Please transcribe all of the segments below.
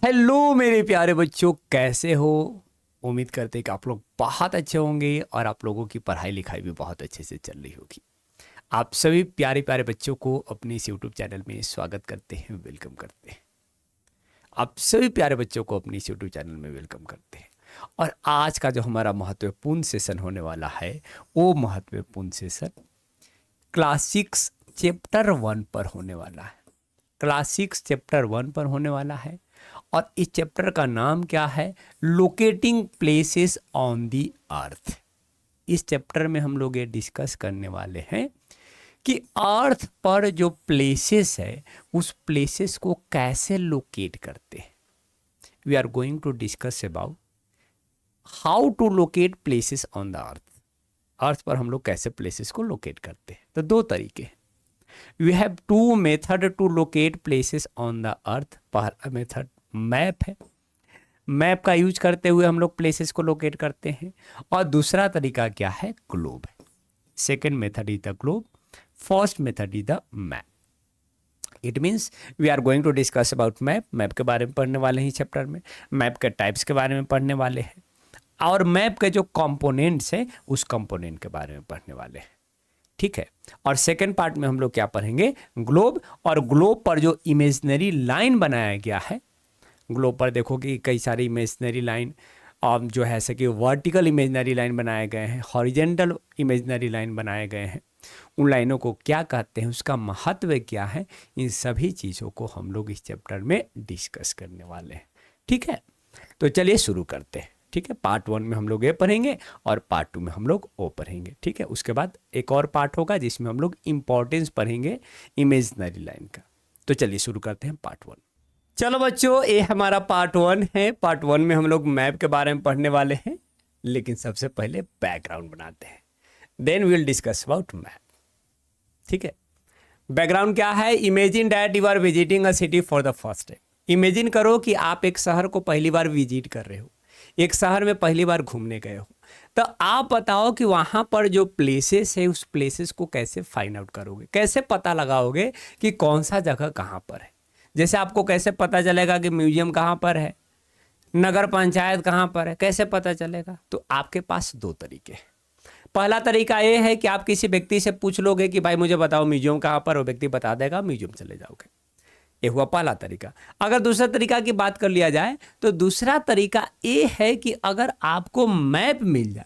Hello मेरे प्यारे बच्चों, कैसे हो? उम्मीद करते हैं कि आप लोग बहुत अच्छे होंगे और आप लोगों की पढ़ाई लिखाई भी बहुत अच्छे से चल रही होगी। आप सभी प्यारे प्यारे बच्चों को अपने इस यूट्यूब चैनल में स्वागत करते हैं, वेलकम करते हैं। आप सभी प्यारे बच्चों को अपने इस यूट्यूब चैनल में वेलकम करते हैं। और आज का जो हमारा महत्वपूर्ण सेशन होने वाला है, वो महत्वपूर्ण सेशन क्लास 6 चैप्टर 1 पर होने वाला है। क्लास 6 चैप्टर 1 पर होने वाला है और इस चैप्टर का नाम क्या है? लोकेटिंग प्लेसेस ऑन दी अर्थ। इस चैप्टर में हम लोग ये डिस्कस करने वाले हैं कि अर्थ पर जो प्लेसेस है उस प्लेसेस को कैसे लोकेट करते हैं। We are going to discuss about how to locate places on the earth. Earth पर हम लोग कैसे प्लेसेस को लोकेट करते हैं। तो दो तरीके हैं। We have two method to locate places on the earth। पहला मेथड मैप है। मैप का यूज करते हुए हम लोग प्लेसेस को लोकेट करते हैं। और दूसरा तरीका क्या है? ग्लोब है। Second method is the globe, first method is the map. It means we are going to discuss about map. Map के बारे में पढ़ने वाले हैं चैप्टर में। मैप के टाइप्स के बारे में पढ़ने वाले हैं और मैप के जो कंपोनेंट्स हैं उस कंपोनेंट के बारे में पढ़ने वाले हैं। ठीक है। और सेकेंड पार्ट में हम लोग क्या पढ़ेंगे? ग्लोब। और ग्लोब पर जो इमेजिनरी लाइन बनाया गया है, ग्लोब पर देखो कि कई सारी इमेजिनरी लाइन और जो है ऐसे कि वर्टिकल इमेजिनरी लाइन बनाए गए हैं, हॉरिजेंटल इमेजिनरी लाइन बनाए गए हैं। उन लाइनों को क्या कहते हैं, उसका महत्व क्या है, इन सभी चीज़ों को हम लोग इस चैप्टर में डिस्कस करने वाले हैं। ठीक है, तो चलिए शुरू करते हैं। ठीक है, पार्ट 1 में हम लोग ये पढ़ेंगे और पार्ट 2 में हम लोग वो पढ़ेंगे। ठीक है, उसके बाद एक और पार्ट होगा जिसमें हम लोग इंपॉर्टेंस पढ़ेंगे इमेजिनरी लाइन का। तो चलिए शुरू करते हैं पार्ट 1। चलो बच्चों, ये हमारा पार्ट 1 है। पार्ट 1 में हम लोग मैप के बारे में पढ़ने वाले हैं, लेकिन सबसे पहले बैकग्राउंड बनाते हैं, then we will discuss about map. ठीक है, बैकग्राउंड क्या है? Imagine that you are visiting a city for the first time. Imagine करो कि आप एक शहर को पहली बार विजिट कर रहे हो, एक शहर में पहली बार घूमने गए हो। तो आप बताओ कि वहाँ पर जो प्लेसेस है उस प्लेसेस को कैसे फाइंड आउट करोगे, कैसे पता लगाओगे कि कौन सा जगह कहाँ पर है। जैसे आपको कैसे पता चलेगा कि म्यूजियम कहाँ पर है, नगर पंचायत कहाँ पर है, कैसे पता चलेगा? तो आपके पास दो तरीके हैं। पहला तरीका ये है कि आप किसी व्यक्ति से पूछ लोगे कि भाई मुझे बताओ म्यूजियम कहाँ पर, वो व्यक्ति बता देगा, म्यूजियम चले जाओगे। ये हुआ पहला तरीका। अगर दूसरा तरीका की बात कर लिया जाए तो दूसरा तरीका ये है कि अगर आपको मैप मिल जाए,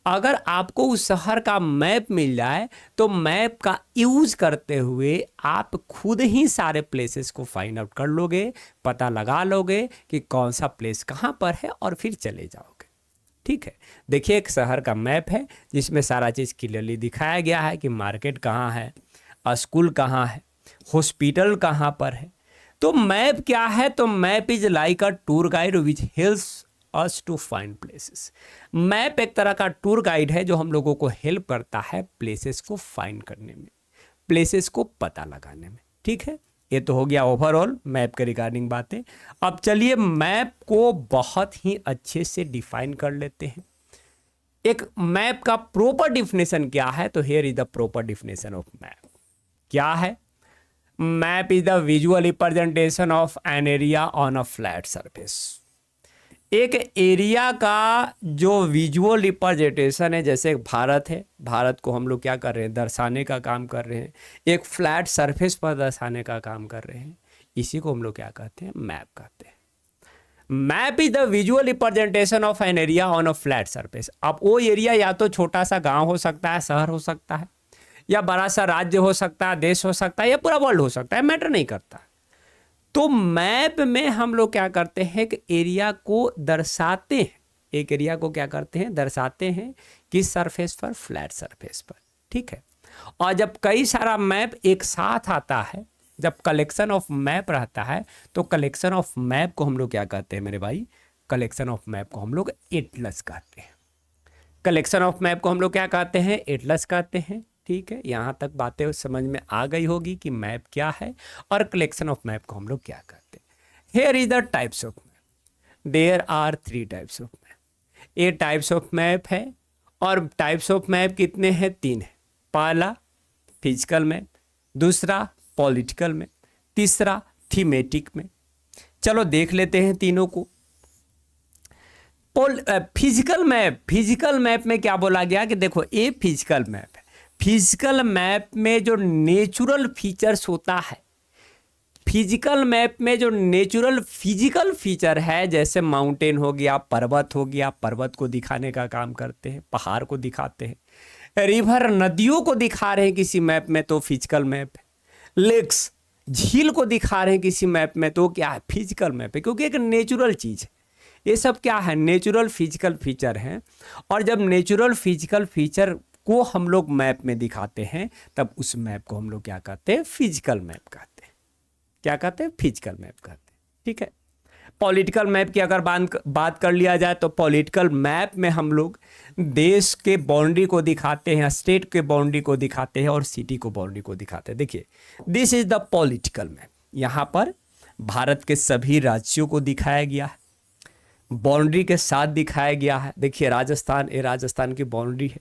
अगर आपको उस शहर का मैप मिल जाए तो मैप का यूज करते हुए आप खुद ही सारे प्लेसेस को फाइंड आउट कर लोगे, पता लगा लोगे कि कौन सा प्लेस कहाँ पर है और फिर चले जाओगे। ठीक है, देखिए एक शहर का मैप है जिसमें सारा चीज़ क्लियरली दिखाया गया है कि मार्केट कहाँ है, स्कूल कहाँ है, हॉस्पिटल कहाँ पर है। तो मैप क्या है? तो map is like a tour guide which helps us to find places. Map एक तरह का टूर गाइड है जो हम लोगों को हेल्प करता है प्लेसेस को फाइंड करने में, प्लेसेस को पता लगाने में। ठीक है, ये तो हो गया ओवरऑल मैप के रिगार्डिंग बातें। अब चलिए मैप को बहुत ही अच्छे से डिफाइन कर लेते हैं। एक मैप का प्रॉपर डिफिनेशन क्या है? तो here is the proper definition of map. क्या है? Map is the visual representation of an area on a flat surface. एक एरिया का जो विजुअल रिप्रेजेंटेशन है, जैसे भारत है, भारत को हम लोग क्या कर रहे हैं? दर्शाने का काम कर रहे हैं, एक फ्लैट सरफेस पर दर्शाने का काम कर रहे हैं। इसी को हम लोग क्या कहते हैं? मैप कहते हैं। Map is the visual representation of an area on a flat surface. अब वो एरिया या तो छोटा सा गांव हो सकता है, शहर हो सकता है, या बड़ा सा राज्य हो सकता है, देश हो सकता है, या पूरा वर्ल्ड हो सकता है, मैटर नहीं करता। तो मैप में हम लोग क्या करते हैं कि एरिया को दर्शाते हैं। एक एरिया को क्या करते हैं? दर्शाते हैं। किस सरफेस पर? फ्लैट सरफेस पर। ठीक है, और जब कई सारा मैप एक साथ आता है, जब कलेक्शन ऑफ मैप रहता है, तो कलेक्शन ऑफ मैप को हम लोग क्या कहते हैं मेरे भाई? कलेक्शन ऑफ मैप को हम लोग एटलस कहते हैं। कलेक्शन ऑफ मैप को हम लोग क्या कहते हैं? एटलस कहते हैं। ठीक है, यहाँ तक बातें समझ में आ गई होगी कि मैप क्या है और कलेक्शन ऑफ मैप को हम लोग क्या कहते हैं। Here is the types of map. There are 3 types of map. ये टाइप्स ऑफ मैप है और टाइप्स ऑफ मैप कितने हैं? 3 है। पहला फिजिकल मैप, दूसरा पॉलिटिकल मैप, तीसरा थीमेटिक मैप। चलो देख लेते हैं तीनों को। फिजिकल मैप में क्या बोला गया कि देखो ये फिजिकल मैप है। फिजिकल मैप में जो नेचुरल फीचर्स होता है, फिजिकल मैप में जो नेचुरल फिजिकल फीचर है, जैसे माउंटेन हो गया, पर्वत हो गया, पर्वत को दिखाने का काम करते हैं, पहाड़ को दिखाते हैं, रिवर नदियों को दिखा रहे हैं किसी मैप में तो फिजिकल मैप है, लेक्स झील को दिखा रहे हैं किसी मैप में तो क्या है, फिजिकल मैप है, क्योंकि एक नेचुरल चीज है। ये सब क्या है, नेचुरल फिजिकल फीचर हैं। और जब नेचुरल फिजिकल फीचर को हम लोग मैप में दिखाते हैं तब उस मैप को हम लोग क्या कहते हैं, फिजिकल मैप कहते हैं। क्या कहते हैं, फिजिकल मैप कहते हैं। ठीक है। पॉलिटिकल मैप की अगर बात कर लिया जाए तो पॉलिटिकल मैप में हम लोग देश के बाउंड्री को दिखाते हैं, स्टेट के बाउंड्री को दिखाते हैं और सिटी को बाउंड्री को दिखाते हैं। देखिए, this is the political map. यहाँ पर भारत के सभी राज्यों को दिखाया गया है, बाउंड्री के साथ दिखाया गया है। देखिए राजस्थान, ये राजस्थान की बाउंड्री है,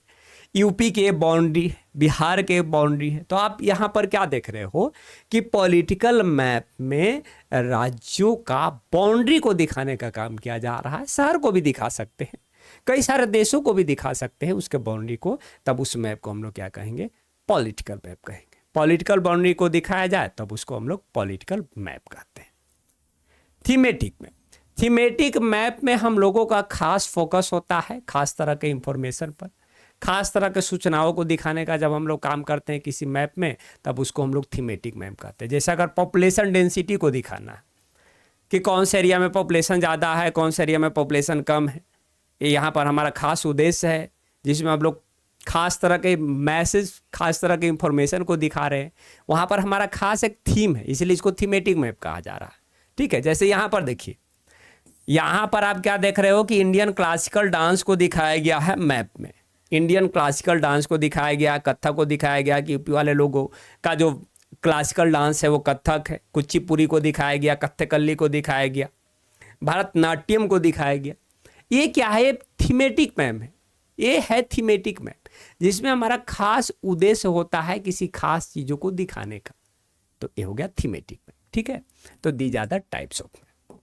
यूपी के बाउंड्री है, बिहार के बाउंड्री है। तो आप यहाँ पर क्या देख रहे हो कि पॉलिटिकल मैप में राज्यों का बाउंड्री को दिखाने का काम किया जा रहा है। शहर को भी दिखा सकते हैं, कई सारे देशों को भी दिखा सकते हैं उसके बाउंड्री को, तब उस मैप को हम लोग क्या कहेंगे, पॉलिटिकल मैप कहेंगे। पॉलिटिकल बाउंड्री को दिखाया जाए तब उसको हम लोग पॉलिटिकल मैप कहते हैं। थीमेटिक मैप, थीमेटिक मैप में हम लोगों का खास फोकस होता है खास तरह के इंफॉर्मेशन पर, खास तरह के सूचनाओं को दिखाने का। जब हम लोग काम करते हैं किसी मैप में तब उसको हम लोग थीमेटिक मैप कहते हैं। जैसे अगर पॉपुलेशन डेंसिटी को दिखाना है कि कौन से एरिया में पॉपुलेशन ज़्यादा है, कौन से एरिया में पॉपुलेशन कम है, ये यहाँ पर हमारा खास उद्देश्य है जिसमें हम लोग खास तरह के मैसेज, खास तरह के इंफॉर्मेशन को दिखा रहे हैं। वहाँ पर हमारा खास एक थीम है, इसलिए इसको थीमेटिक मैप कहा जा रहा है। ठीक है। जैसे यहाँ पर देखिए, यहाँ पर आप क्या देख रहे हो कि इंडियन क्लासिकल डांस को दिखाया गया है मैप में। इंडियन क्लासिकल डांस को दिखाया गया, कथक को दिखाया गया कि यूपी वाले लोगों का जो क्लासिकल डांस है वो कथक है। कुचिपुड़ी को दिखाया गया, कथकली को दिखाया गया, भरतनाट्यम को दिखाया गया। ये क्या है, थीमेटिक मैप है। ये है थीमेटिक मैप जिसमें हमारा खास उद्देश्य होता है किसी खास चीज़ों को दिखाने का। तो ये हो गया थीमेटिक मैप। ठीक है। तो these are the types of map.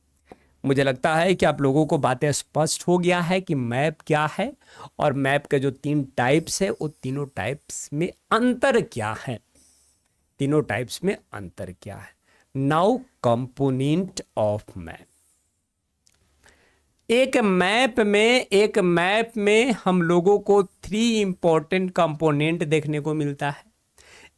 मुझे लगता है कि आप लोगों को बातें स्पष्ट हो गया है कि मैप क्या है और मैप के जो 3 टाइप्स है वो तीनों टाइप्स में अंतर क्या है, तीनों टाइप्स में अंतर क्या है। Now component of map. एक मैप में हम लोगों को 3 इंपॉर्टेंट कंपोनेंट देखने को मिलता है।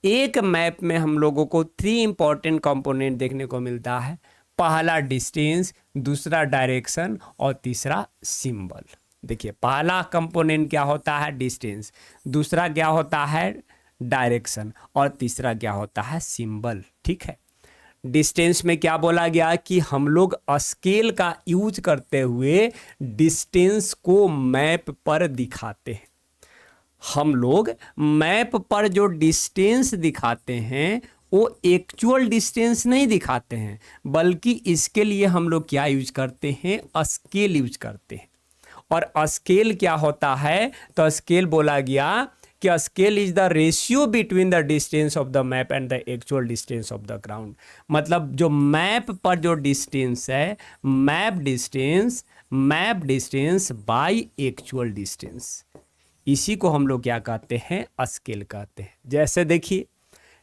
एक मैप में हम लोगों को 3 इंपॉर्टेंट कंपोनेंट देखने को मिलता है। पहला डिस्टेंस, दूसरा डायरेक्शन और तीसरा सिंबल। देखिए, पहला कंपोनेंट क्या होता है, डिस्टेंस, दूसरा क्या होता है, डायरेक्शन, और तीसरा क्या होता है, सिंबल। ठीक है। डिस्टेंस में क्या बोला गया कि हम लोग स्केल का यूज करते हुए डिस्टेंस को मैप पर दिखाते हैं। हम लोग मैप पर जो डिस्टेंस दिखाते हैं वो एक्चुअल डिस्टेंस नहीं दिखाते हैं, बल्कि इसके लिए हम लोग क्या यूज करते हैं, स्केल यूज करते हैं। और स्केल क्या होता है, तो स्केल बोला गया कि scale is the ratio between the distance of the map and the actual distance of the ground. मतलब जो मैप पर जो डिस्टेंस है, map distance by actual distance, इसी को हम लोग क्या कहते हैं, स्केल कहते हैं। जैसे देखिए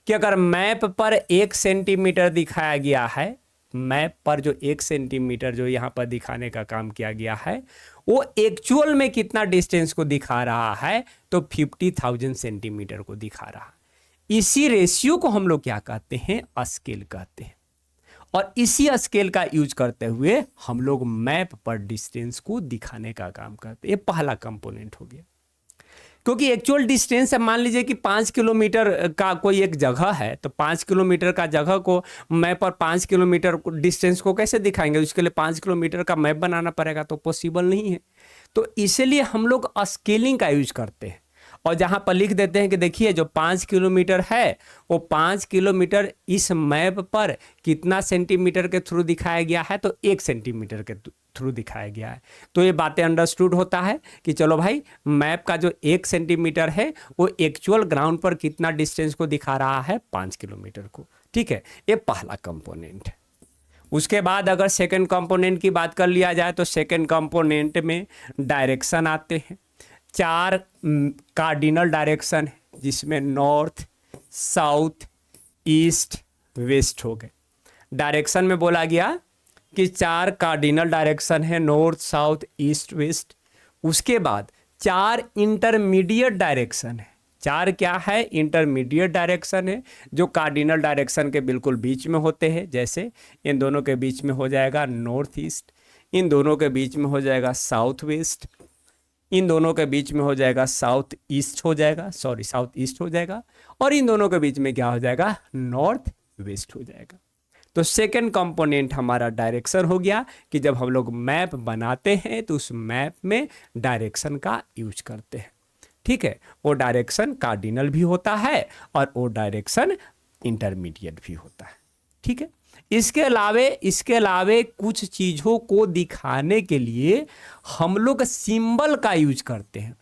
कि अगर मैप पर 1 सेंटीमीटर दिखाया गया है, मैप पर जो 1 सेंटीमीटर जो यहाँ पर दिखाने का काम किया गया है, वो एक्चुअल में कितना डिस्टेंस को दिखा रहा है, तो 50,000 सेंटीमीटर को दिखा रहा है। इसी रेशियो को हम लोग क्या कहते हैं, स्केल कहते हैं। और इसी स्केल का यूज करते हुए हम लोग मैप पर डिस्टेंस को दिखाने का काम करते हैं। ये पहला कंपोनेंट हो गया। क्योंकि एक्चुअल डिस्टेंस है, मान लीजिए कि 5 किलोमीटर का कोई एक जगह है, तो 5 किलोमीटर का जगह को मैप पर 5 किलोमीटर डिस्टेंस को कैसे दिखाएंगे, उसके लिए 5 किलोमीटर का मैप बनाना पड़ेगा, तो पॉसिबल नहीं है। तो इसलिए हम लोग स्केलिंग का यूज करते हैं और जहाँ पर लिख देते हैं कि देखिए जो 5 किलोमीटर है वो 5 किलोमीटर इस मैप पर कितना सेंटीमीटर के थ्रू दिखाया गया है, तो 1 सेंटीमीटर के थ्रू दिखाया गया है। तो ये बातें अंडरस्टूड होता है कि चलो भाई, मैप का जो 1 सेंटीमीटर है वो एक्चुअल ग्राउंड पर कितना डिस्टेंस को दिखा रहा है, 5 किलोमीटर को। ठीक है। ये पहला कंपोनेंट है। उसके बाद अगर सेकंड कंपोनेंट की बात कर लिया जाए तो सेकंड कंपोनेंट में डायरेक्शन आते हैं। 4 कार्डिनल डायरेक्शन है, जिसमें नॉर्थ, साउथ, ईस्ट, वेस्ट हो गए। डायरेक्शन में बोला गया कि 4 कार्डिनल डायरेक्शन है, नॉर्थ, साउथ, ईस्ट, वेस्ट। उसके बाद 4 इंटरमीडिएट डायरेक्शन है। 4 क्या है? इंटरमीडिएट डायरेक्शन है, जो कार्डिनल डायरेक्शन के बिल्कुल बीच में होते हैं। जैसे इन दोनों के बीच में हो जाएगा नॉर्थ ईस्ट, इन दोनों के बीच में हो जाएगा साउथ वेस्ट, इन दोनों के बीच में हो जाएगा साउथ ईस्ट हो जाएगा, साउथ ईस्ट हो जाएगा, और इन दोनों के बीच में क्या हो जाएगा? नॉर्थ वेस्ट हो जाएगा। तो सेकंड कंपोनेंट हमारा डायरेक्शन हो गया कि जब हम लोग मैप बनाते हैं तो उस मैप में डायरेक्शन का यूज करते हैं। ठीक है, वो डायरेक्शन कार्डिनल भी होता है और वो डायरेक्शन इंटरमीडिएट भी होता है। ठीक है, इसके अलावे कुछ चीज़ों को दिखाने के लिए हम लोग सिंबल का यूज करते हैं।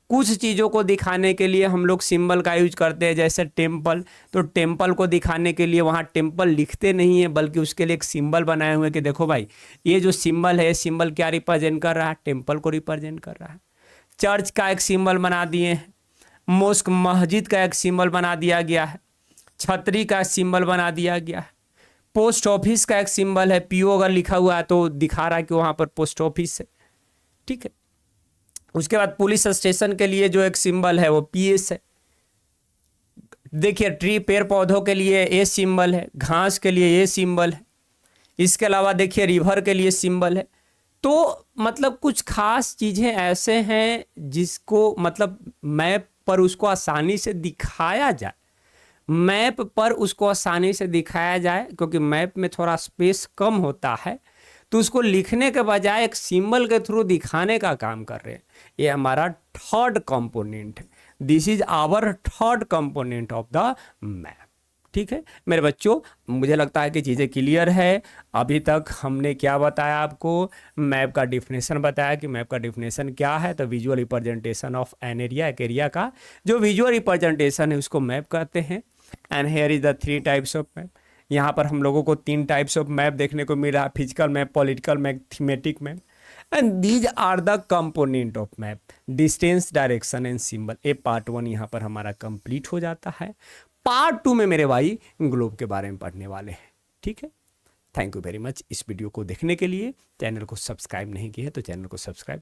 कुछ चीज़ों को दिखाने के लिए हम लोग सिंबल का यूज करते हैं, जैसे टेम्पल। तो टेम्पल को दिखाने के लिए वहाँ टेम्पल लिखते नहीं है, बल्कि उसके लिए एक सिंबल बनाए हुए कि देखो भाई, ये जो सिंबल है, सिंबल क्या रिप्रेजेंट कर रहा है? टेम्पल को रिप्रेजेंट कर रहा है। चर्च का एक सिंबल बना दिए हैं, मोस्क मस्जिद का एक सिंबल बना दिया गया है, छतरी का सिंबल बना दिया गया है, पोस्ट ऑफिस का एक सिंबल है, पीओ अगर लिखा हुआ है तो दिखा रहा है कि वहाँ पर पोस्ट ऑफिस है। ठीक है, उसके बाद पुलिस स्टेशन के लिए जो एक सिंबल है वो पीएस है। देखिए, ट्री पेड़ पौधों के लिए ये सिंबल है, घास के लिए ये सिंबल है। इसके अलावा देखिए रिवर के लिए सिंबल है। तो मतलब कुछ खास चीज़ें ऐसे हैं जिसको मतलब मैप पर उसको आसानी से दिखाया जाए, मैप पर उसको आसानी से दिखाया जाए, क्योंकि मैप में थोड़ा स्पेस कम होता है, तो उसको लिखने के बजाय एक सिंबल के थ्रू दिखाने का काम कर रहे हैं। ये हमारा थर्ड कंपोनेंट है। This is our third component of the map. ठीक है मेरे बच्चों, मुझे लगता है कि चीज़ें क्लियर है। अभी तक हमने क्या बताया आपको? मैप का डिफिनेशन बताया कि मैप का डिफिनेशन क्या है। तो visual representation of an area, एक एरिया का जो विजुअल रिप्रेजेंटेशन है उसको मैप कहते हैं। And hair is the 3 types of map. यहाँ पर हम लोगों को 3 टाइप्स ऑफ मैप देखने को मिला: physical map, political map, thematic map. And these are the component of map: distance, direction and symbol. ये पार्ट 1 यहाँ पर हमारा कंप्लीट हो जाता है। पार्ट 2 में मेरे भाई ग्लोब के बारे में पढ़ने वाले हैं। ठीक है, थैंक यू वेरी मच इस वीडियो को देखने के लिए। चैनल को सब्सक्राइब नहीं किया है तो चैनल को सब्सक्राइब